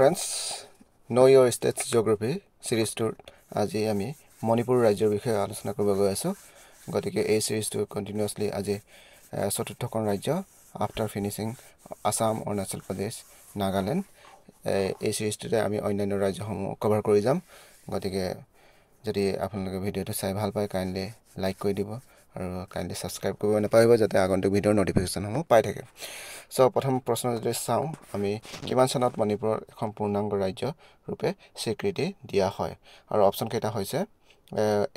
friends, Know Your States Geography সিৰিজটোৰ আজি আমি মণিপুৰ ৰাজ্যৰ বিষয়ে আলোচনা কৰিব গৈ আছো গতিকে এই সিৰিজটো কন্টিনিউয়াছলি আজি চতুৰ্থখন ৰাজ্য আফটাৰ ফিনিশিং আসাম অৰুণাচল প্ৰদেশ নাগালেণ্ড এই সিৰিজটোতে আমি অন্যান্য ৰাজ্যসমূহ কভাৰ কৰি যাম গতিকে যদি আপোনালোকে ভিডিওটো চাই ভাল পায় কাইন্ডলি লাইক কৰি দিব আৰু কাইন্ডলি সাবস্ক্ৰাইব কৰিব নাপাহৰিব যাতে আগন্তুক ভিডিওৰ নটিফিকেশনসমূহ পাই থাকে সো প্ৰথম প্ৰশ্ন যদি চাওঁ আমি কিমান চনত মণিপুৰৰ এখন পূৰ্ণাংগ ৰাজ্য ৰূপে স্বীকৃতি দিয়া হয় আৰু অপচন কেইটা হৈছে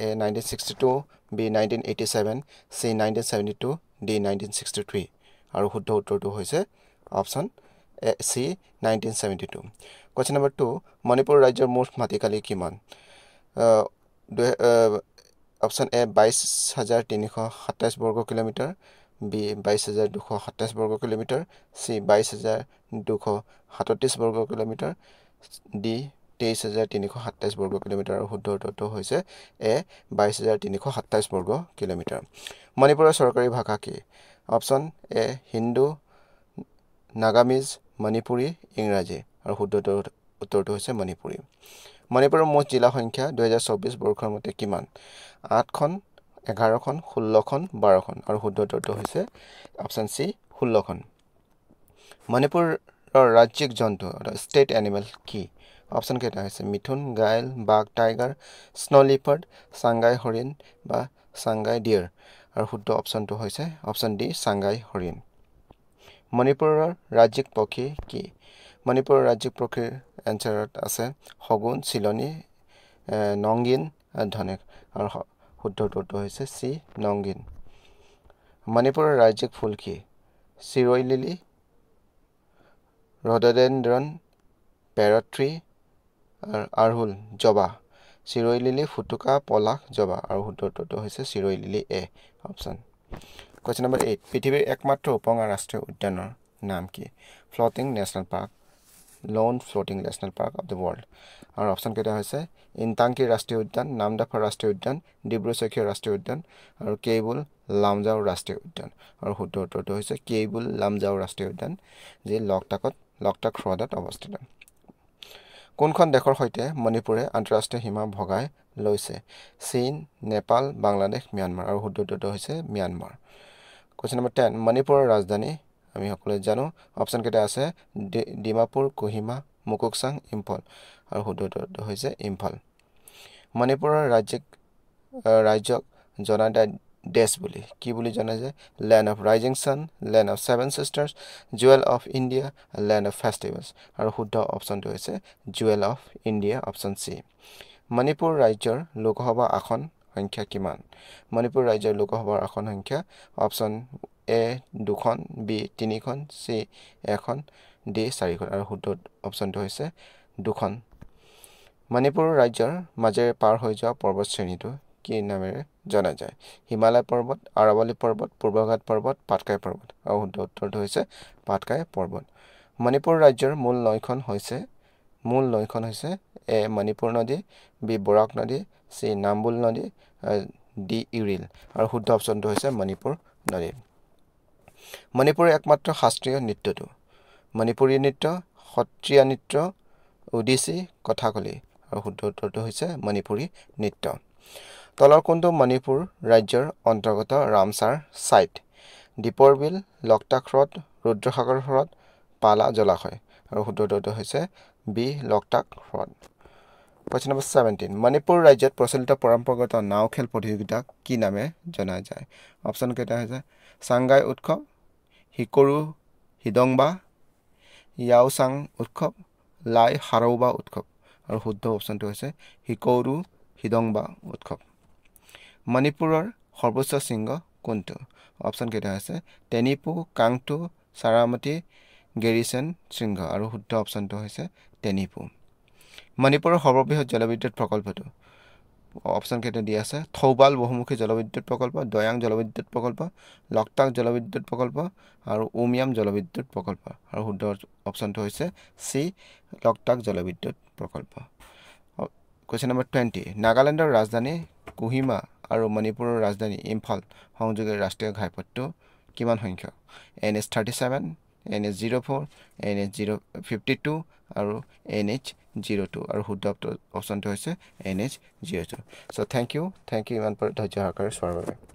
A 1962 B 1987 C 1972 D 1963 আৰু শুদ্ধ উত্তৰটো হৈছে option C 1972 Question number 2 Manipur ৰাজ্যৰ মুঠ মাটিকালি কিমান অপচন A 22327 বৰ্গ কিলোমিটাৰ B 22227 বৰ্গ কিলোমিটাৰ C 22237 বৰ্গ কিলোমিটাৰ D 23327 বৰ্গ কিলোমিটাৰ আৰু শুদ্ধ উত্তৰটো হৈছে A 22327 বৰ্গ কিলোমিটাৰ মণিপুৰৰ চৰকাৰী ভাষা কি অপচন A হিন্দু নাগামিজ মণিপুৰী ইংৰাজী আৰু শুদ্ধ উত্তৰটো হৈছে মণিপুৰী মণিপুৰৰ মুঠ জিলা সংখ্যা 2024 বৰ্ষৰ মতে কিমান 8খন 11খন 16খন 12খন আৰু শুদ্ধ উত্তৰটো হৈছে অপচন সি 16খন মণিপুৰৰ ৰাজ্যিক জন্তু ষ্টেট এনিমেল কি অপচন কেইটা হৈছে মিথুন গাইল বাঘ টাইগাৰ স্নো লিপাৰ্ড সাংগাই হৰিণ বা সাংগাই ডিয়াৰ আৰু শুদ্ধ অপচনটো হৈছে অপচন ডি সাংগাই হৰিণ মণিপুৰৰ ৰাজ্যিক পক্ষী কি মণিপুৰৰ ৰাজ্যিক পক্ষীৰ এনসাৰত আছে হগুন চিলনি নংগিন ধনেক আৰু শুদ্ধ উত্তৰটো হৈছে সি নংগিন মণিপুৰৰ ৰাজ্যিক ফুল কি চিৰৈ লিলি ৰডডেনড্ৰন প্যাৰট ট্ৰী আৰহুল জবা চিৰৈ লিলি ফুটুকা পলাশ জবা আৰু শুদ্ধ উত্তৰটো হৈছে চিৰৈ লিলি এ অপচন Question number 8 পৃথিৱীৰ একমাত্ৰ উপঙা ৰাষ্ট্ৰীয় উদ্যানৰ নাম কি floating national park Lone Floating National Park of the World আৰু অপচন কেইটা হৈছে ইনটাংকি ৰাষ্ট্ৰীয় উদ্যান নামদাফা ৰাষ্ট্ৰীয় উদ্যান ডিব্ৰুচৈখোৱা ৰাষ্ট্ৰীয় উদ্যান আৰু কেবুল লামজাও ৰাষ্ট্ৰীয় উদ্যান আৰু শুদ্ধ উত্তৰটো হৈছে কেবুল লামজাও ৰাষ্ট্ৰীয় উদ্যান যি লকটাক হ্ৰদত অৱস্থিত কোনখন দেশৰ সৈতে মণিপুৰে আন্তঃৰাষ্ট্ৰীয় সীমা ভগাই লৈছে চীন নেপাল বাংলাদেশ ম্যানমাৰ আৰু শুদ্ধ উত্তৰটো হৈছে ম্যানমাৰ Question number 10 মণিপুৰৰ ৰাজধানী আমি সকলোৱে জানো অপচন কেইটা আছে ডিমাপুৰ কোহিমা মুকুকচাং ইম্ফল আৰু শুদ্ধ উত্তৰটো হৈছে ইম্ফল মণিপুৰৰ ৰাজ্যক জনা দেশ বুলি কি বুলি জনা যায় land of rising sun land of seven sisters jewel of India land of festivals আৰু শুদ্ধ অপচনটো হৈছে জুৱেল অফ ইণ্ডিয়া অপচন সি মণিপুৰ ৰাজ্যৰ লোকসভা আসন সংখ্যা কিমান মণিপুৰ ৰাজ্যৰ লোকসভাৰ আসন সংখ্যা option A 2খন B 3খন C 1খন D 4খন আৰু শুদ্ধ অপচনটো হৈছে 2খন মণিপুৰ ৰাজ্যৰ মাজেৰে পাৰ হৈ যোৱা পৰ্বত শ্ৰেণীটো কি নামেৰে জনা যায় হিমালয় পৰ্বত আৰাৱলী পৰ্বত পূৰ্বঘাট পৰ্বত পাটকাই পৰ্বত আৰু শুদ্ধ উত্তৰটো হৈছে পাটকাই পৰ্বত মণিপুৰ ৰাজ্যৰ মূল নৈখন হৈছে A মণিপুৰ নদী B বৰাক নদী C নাম্বুল নদী D ইউৰিল আৰু শুদ্ধ অপচনটো হৈছে মণিপুৰ নদী মণিপুৰৰ একমাত্ৰ শাস্ত্ৰীয় নৃত্যটো মণিপুৰী নৃত্য সত্ৰীয়া নৃত্য ওডিচি কথাকলি আৰু শুদ্ধ উত্তৰটো হৈছে মণিপুৰী নৃত্য তলৰ কোনটো মণিপুৰ ৰাজ্যৰ অন্তৰ্গত ৰামসাৰ সাইট দীপৰ বিল লকটাক হ্ৰদ ৰুদ্ৰসাগৰ হ্ৰদ পালা জলাশয় আৰু শুদ্ধ উত্তৰটো হৈছে বি লকটাক হ্ৰদ Question number 17 মণিপুৰ ৰাজ্যত প্ৰচলিত পৰম্পৰাগত নাও খেল প্ৰতিযোগিতা কি নামে জনা যায় অপচন কেইটা হৈছে সাংগাই উৎসৱ হিকৰু হিদংবা ইয়াওসাং উৎসৱ লাই হাৰৌবা উৎসৱ আৰু শুদ্ধ অপচনটো হৈছে হিকৰু হিদংবা উৎসৱ মণিপুৰৰ সৰ্বোচ্চ শৃংগ কোনটো অপচন কেইটা আছে টেনিপু কাংটু সাৰামতি গেৰিসেন শৃংগ আৰু শুদ্ধ অপচনটো হৈছে টেনিপু মণিপুৰৰ সৰ্ববৃহৎ জলবিদ্যুৎ প্ৰকল্পটো অপচন কেইটা দিয়া আছে থৌবাল বহুমুখী জলবিদ্যুৎ প্ৰকল্প দয়াং জলবিদ্যুৎ প্ৰকল্প লকটাক জলবিদ্যুৎ প্ৰকল্প আৰু উমিয়াম জলবিদ্যুৎ প্ৰকল্প আৰু শুদ্ধ অপচনটো হৈছে সি লকটাক জলবিদ্যুৎ প্ৰকল্প Question number 20 নাগালেণ্ডৰ ৰাজধানী কোহিমা আৰু মণিপুৰৰ ৰাজধানী ইম্ফল সংযোগী ৰাষ্ট্ৰীয় ঘাইপথটো কিমান সংখ্যক NH 37 NH 04 NH 052 আৰু NH02 আৰু শুদ্ধ অপশ্যনটো হৈছে NH02 সো থ্যাংক ইউ ইমান ধৈৰ্য সহকাৰে চোৱাৰ বাবে